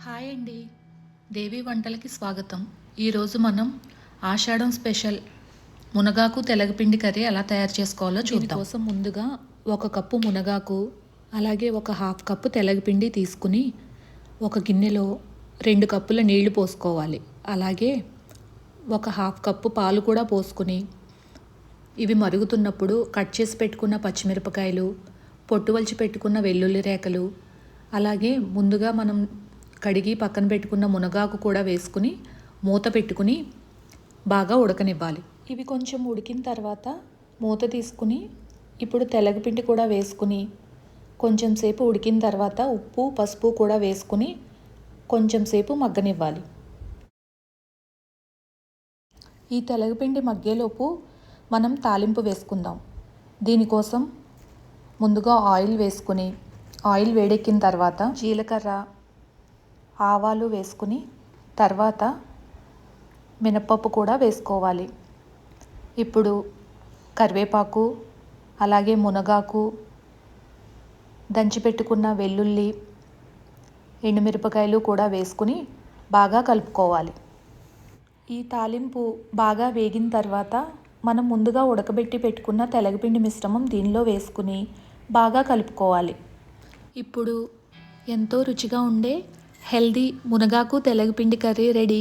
Hi అండి. దేవి వంటలకి స్వాగతం. ఈరోజు మనం ఆషాఢం స్పెషల్ మునగాకు తెలగపిండి కర్రీ ఎలా తయారు చేసుకోవాలో చూద్దాం. దీనికోసం ముందుగా 1 కప్పు మునగాకు, అలాగే 1/2 కప్పు తెలగపిండి తీసుకుని ఒక గిన్నెలో 2 కప్పుల నీళ్లు పోసుకోవాలి. అలాగే 1/2 కప్పు పాలు కూడా పోసుకుని ఇవి మరుగుతున్నప్పుడు కట్ చేసి పెట్టుకున్న పచ్చిమిరపకాయలు, పొట్టు వలిచి పెట్టుకున్న వెల్లుల్లి రేఖలు, అలాగే ముందుగా మనం కడిగి పక్కన పెట్టుకున్న మునగాకు కూడా వేసుకుని మూత పెట్టుకుని బాగా ఉడకనివ్వాలి. ఇవి కొంచెం ఉడికిన తర్వాత మూత తీసుకుని ఇప్పుడు తెలగపిండి కూడా వేసుకుని కొంచెం సేపు ఉడికిన తర్వాత ఉప్పు, పసుపు కూడా వేసుకుని కొంచెం సేపు మగ్గనివ్వాలి. ఈ తెలగపిండి మగ్గేలోపు మనం తాలింపు వేసుకుందాం. దీనికోసం ముందుగా ఆయిల్ వేసుకుని ఆయిల్ వేడెక్కిన తర్వాత జీలకర్ర, ఆవాలు వేసుకుని తర్వాత మినపప్పు కూడా వేసుకోవాలి. ఇప్పుడు కరివేపాకు, అలాగే మునగాకు, దంచి పెట్టుకున్న వెల్లుల్లి, ఎండుమిరపకాయలు కూడా వేసుకుని బాగా కలుపుకోవాలి. ఈ తాలింపు బాగా వేగిన తర్వాత మనం ముందుగా ఉడకబెట్టి పెట్టుకున్న తెలగపిండి మిశ్రమం దీనిలో వేసుకుని బాగా కలుపుకోవాలి. ఇప్పుడు ఎంతో రుచిగా ఉండే హెల్దీ మునగాకు తెలగపిండి కర్రీ రెడీ.